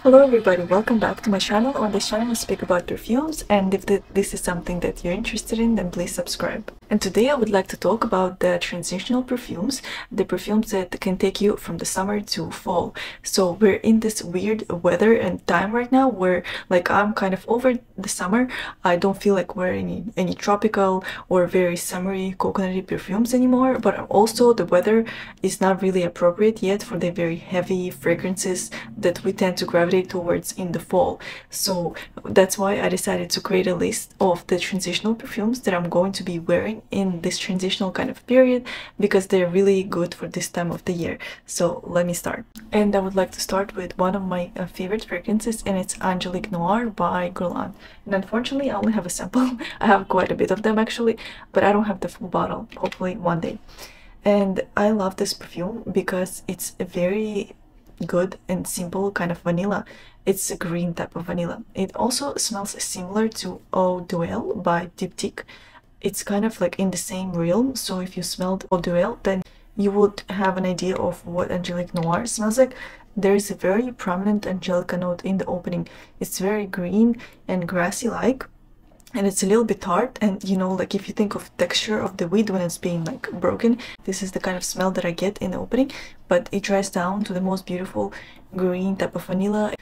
Hello everybody, welcome back to my channel. On this channel I speak about perfumes, and if this is something that you're interested in, then please subscribe. And today I would like to talk about the transitional perfumes, the perfumes that can take you from the summer to fall. So we're in this weird weather and time right now where like I'm kind of over the summer. I don't feel like wearing any tropical or very summery coconutty perfumes anymore, but also the weather is not really appropriate yet for the very heavy fragrances that we tend to gravitate towards in the fall. So that's why I decided to create a list of the transitional perfumes that I'm going to be wearing in this transitional kind of period, because they're really good for this time of the year. So let me start. And I would like to start with one of my favorite fragrances, and it's Angelique Noir by Guerlain. And unfortunately I only have a sample. I have quite a bit of them actually, but I don't have the full bottle, hopefully one day. And I love this perfume because it's a very good and simple kind of vanilla. It's a green type of vanilla. It also smells similar to Eau Duel by Diptyque. It's kind of like in the same realm, so if you smelled Eau Duel, then you would have an idea of what Angelique Noir smells like. There is a very prominent Angelica note in the opening. It's very green and grassy like, and it's a little bit tart, and you know, like if you think of texture of the weed when it's being like broken, this is the kind of smell that I get in the opening, but it dries down to the most beautiful green type of vanilla.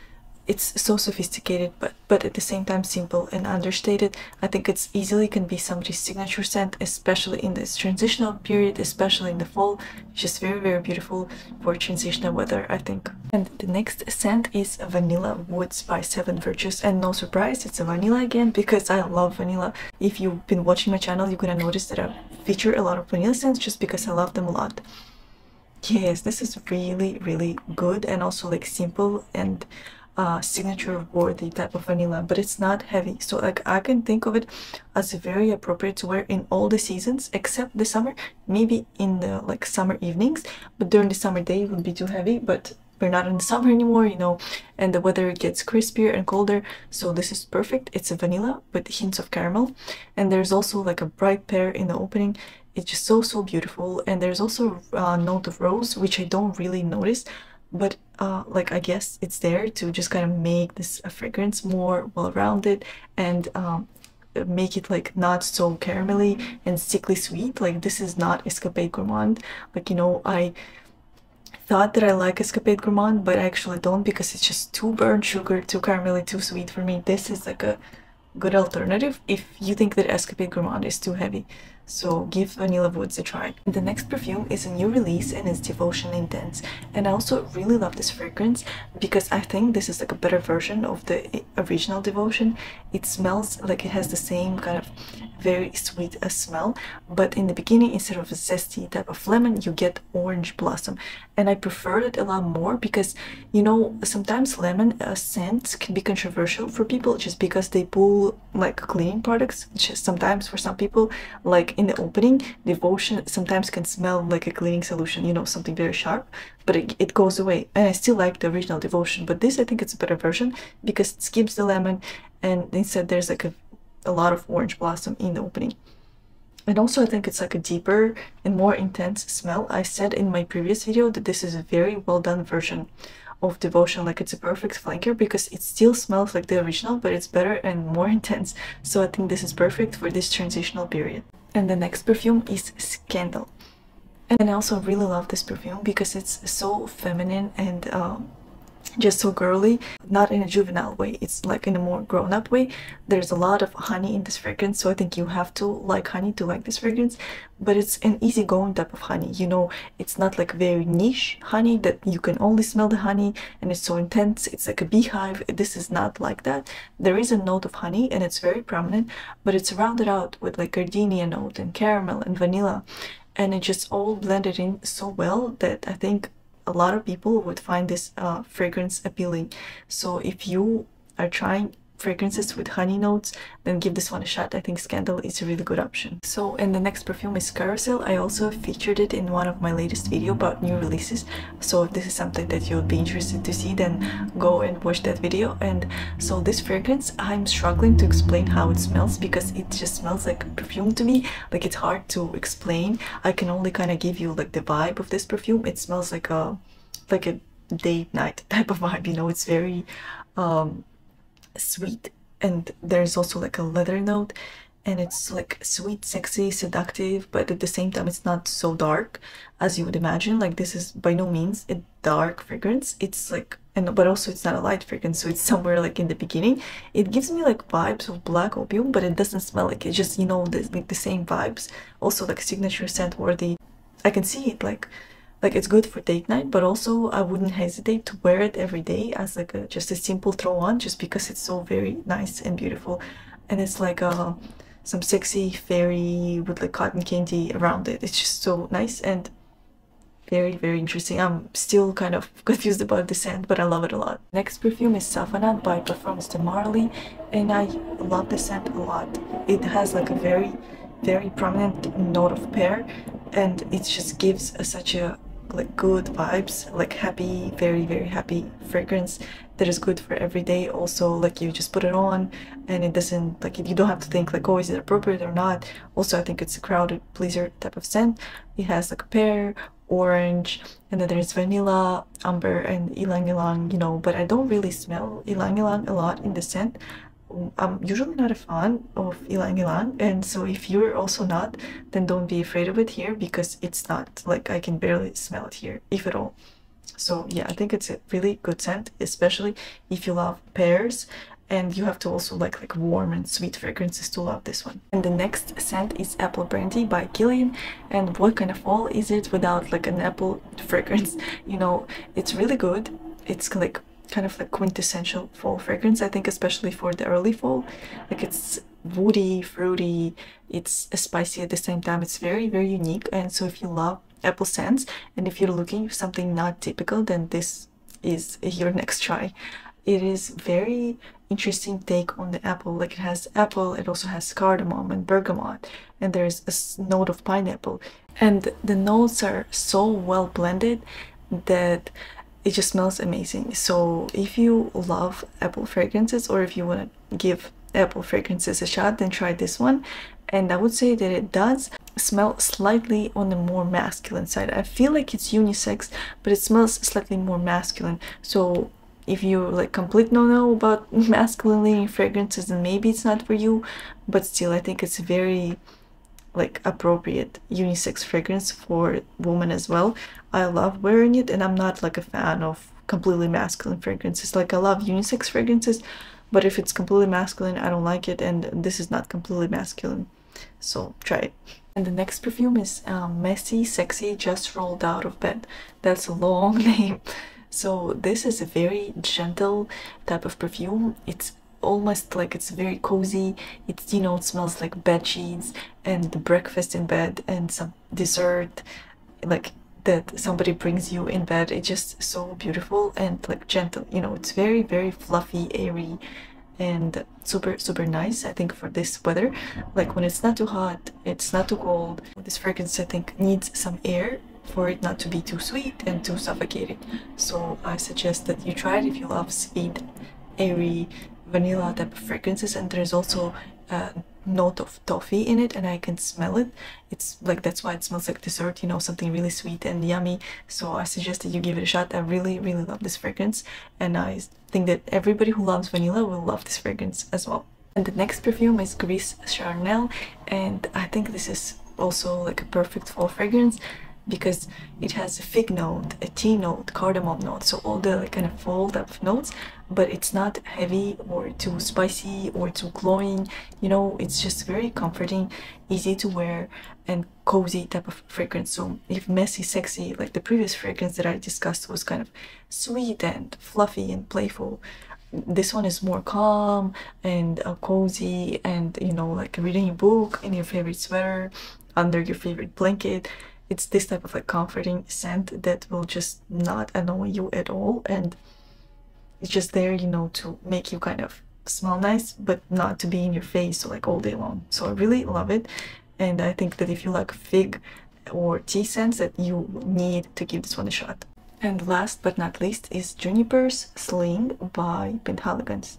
It's so sophisticated, but at the same time simple and understated. I think it's easily can be somebody's signature scent, especially in this transitional period, especially in the fall. It's just very beautiful for transitional weather, I think. And the next scent is Vanilla Woods by Seven Virtues, and no surprise, it's a vanilla again because I love vanilla. If you've been watching my channel, you're gonna notice that I feature a lot of vanilla scents just because I love them a lot. Yes, this is really good and also like simple and signature worthy type of vanilla, but it's not heavy, so like I can think of it as very appropriate to wear in all the seasons except the summer, maybe in the like summer evenings, but during the summer day it would be too heavy. But we're not in the summer anymore, you know, and the weather gets crispier and colder, so this is perfect. It's a vanilla with hints of caramel, and there's also like a bright pear in the opening. It's just so beautiful, and there's also a note of rose, which I don't really notice, but like I guess it's there to just kind of make this fragrance more well-rounded and make it like not so caramelly and sickly sweet. Like this is not Escapade Gourmand. Like, you know, I thought that I like Escapade Gourmand, but I actually don't, because it's just too burnt sugar, too caramelly, too sweet for me. This is like a good alternative if you think that Escapade Gourmand is too heavy. So give Vanilla Woods a try. The next perfume is a new release, and it's Devotion Intense, and I also really love this fragrance because I think this is like a better version of the original Devotion. It smells like it has the same kind of very sweet smell, but in the beginning, instead of a zesty type of lemon, you get orange blossom, and I prefer it a lot more because, you know, sometimes lemon scents can be controversial for people just because they pull like cleaning products. Just sometimes for some people, like in the opening, Devotion sometimes can smell like a cleaning solution, you know, something very sharp, but it goes away. And I still like the original Devotion, but this I think it's a better version because it skips the lemon, and instead there's like a lot of orange blossom in the opening. And also I think it's like a deeper and more intense smell. I said in my previous video that this is a very well done version of Devotion. Like it's a perfect flanker because it still smells like the original, but it's better and more intense. So I think this is perfect for this transitional period. And the next perfume is Scandal, and I also really love this perfume because it's so feminine and just so girly, not in a juvenile way, it's like in a more grown-up way. There's a lot of honey in this fragrance, so I think you have to like honey to like this fragrance, but it's an easygoing type of honey, you know. It's not like very niche honey that you can only smell the honey and it's so intense, it's like a beehive. This is not like that. There is a note of honey and it's very prominent, but it's rounded out with like gardenia note and caramel and vanilla, and it just all blended in so well that I think a lot of people would find this fragrance appealing. So if you are trying fragrances with honey notes, then give this one a shot. I think Scandal is a really good option. So, and the next perfume is Carousel. I also featured it in one of my latest video about new releases, so if this is something that you would be interested to see, then go and watch that video. And so this fragrance, I'm struggling to explain how it smells because it just smells like perfume to me. Like it's hard to explain. I can only kind of give you like the vibe of this perfume. It smells like a date night type of vibe, you know. It's very sweet, and there's also like a leather note, and it's like sweet, sexy, seductive, but at the same time it's not so dark as you would imagine. Like, this is by no means a dark fragrance. It's like, and but also it's not a light fragrance, so it's somewhere like in the beginning. It gives me like vibes of black opium, but it doesn't smell like it. Just, you know, like the same vibes. Also like signature scent worthy. I can see it like it's good for date night, but also I wouldn't hesitate to wear it every day as like a just a simple throw on, just because it's so very nice and beautiful. And it's like some sexy fairy with like cotton candy around it. It's just so nice and very, very interesting. I'm still kind of confused about the scent, but I love it a lot. Next perfume is Safanat by Perfumes de Marley, and I love the scent a lot. It has like a very, very prominent note of pear, and it just gives such a like good vibes, like happy, very, very happy fragrance that is good for every day. Also, like, you just put it on and it doesn't, like, you don't have to think like, oh, is it appropriate or not. Also, I think it's a crowded pleaser type of scent. It has like pear, orange, and then there's vanilla, amber, and ylang ylang, you know, but I don't really smell ylang ylang a lot in the scent. I'm usually not a fan of ylang ylang, and so if you're also not, then don't be afraid of it here, because it's not like, I can barely smell it here, if at all. So yeah, I think it's a really good scent, especially if you love pears, and you have to also like warm and sweet fragrances to love this one. And the next scent is Apple Brandy by Kilian, and what kind of fall is it without like an apple fragrance? You know, it's really good. It's like kind of like quintessential fall fragrance, I think, especially for the early fall. Like, it's woody, fruity, it's spicy at the same time. It's very, very unique. And so if you love apple scents, and if you're looking for something not typical, then this is your next try. It is very interesting take on the apple. Like, it has apple, it also has cardamom and bergamot, and there's a note of pineapple, and the notes are so well blended that it just smells amazing. So if you love apple fragrances, or if you want to give apple fragrances a shot, then try this one. And I would say that it does smell slightly on the more masculine side. I feel like it's unisex, but it smells slightly more masculine. So if you're like complete no-no about masculine leaning fragrances, then maybe it's not for you, but still I think it's very like appropriate unisex fragrance for women as well. I love wearing it, and I'm not like a fan of completely masculine fragrances. Like, I love unisex fragrances, but if it's completely masculine, I don't like it, and this is not completely masculine, so try it. And the next perfume is Messy Sexy Just Rolled Out of Bed. That's a long name. So this is a very gentle type of perfume. It's almost like, it's very cozy. It's, you know, it smells like bed sheets and the breakfast in bed and some dessert like that somebody brings you in bed. It's just so beautiful and like gentle, you know. It's very, very fluffy, airy, and super, super nice, I think, for this weather. Like, when it's not too hot, it's not too cold, this fragrance, I think, needs some air for it not to be too sweet and too suffocating. So I suggest that you try it if you love sweet, airy, vanilla type of fragrances. And there's also a note of toffee in it, and I can smell it. It's like, that's why it smells like dessert, you know, something really sweet and yummy. So I suggest that you give it a shot. I really, really love this fragrance, and I think that everybody who loves vanilla will love this fragrance as well. And the next perfume is Gris Charnel, and I think this is also like a perfect fall fragrance, because it has a fig note, a tea note, cardamom note, so all the like kind of fall type of notes, but it's not heavy or too spicy or too glowing, you know. It's just very comforting, easy to wear, and cozy type of fragrance. So if Messy Sexy, like the previous fragrance that I discussed, was kind of sweet and fluffy and playful, this one is more calm and cozy, and, you know, like reading a book in your favorite sweater under your favorite blanket. It's this type of like comforting scent that will just not annoy you at all, and it's just there, you know, to make you kind of smell nice, but not to be in your face like all day long. So I really love it, and I think that if you like fig or tea scents, that you need to give this one a shot. And last but not least is Juniper's Sling by Penhaligon's.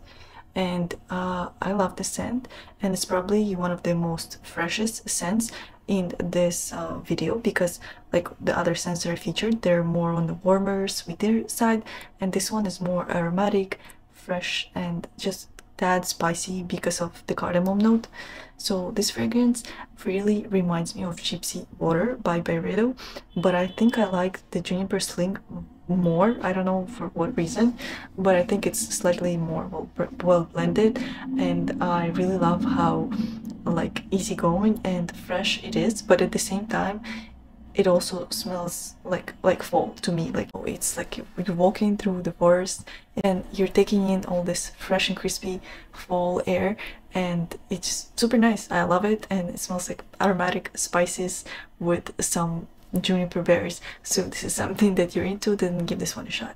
and I love the scent, and it's probably one of the most freshest scents in this video, because like the other scents that are featured, they're more on the warmer, sweeter side, and this one is more aromatic, fresh, and just tad spicy because of the cardamom note. So this fragrance really reminds me of Gypsy Water by Byredo, but I think I like the Juniper Sling more. I don't know for what reason, but I think it's slightly more well blended, and I really love how like easygoing and fresh it is, but at the same time it also smells like fall to me. Like it's like you're walking through the forest and you're taking in all this fresh and crispy fall air, and it's super nice. I love it, and it smells like aromatic spices with some juniper berries. So this is something that you're into, then give this one a shot.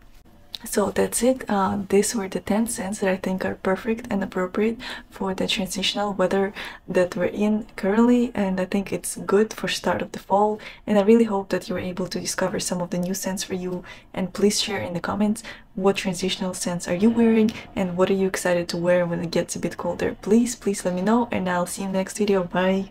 So that's it. These were the 10 scents that I think are perfect and appropriate for the transitional weather that we're in currently, and I think it's good for start of the fall, and I really hope that you were able to discover some of the new scents for you. And please share in the comments what transitional scents are you wearing, and what are you excited to wear when it gets a bit colder. Please let me know, and I'll see you in the next video. Bye!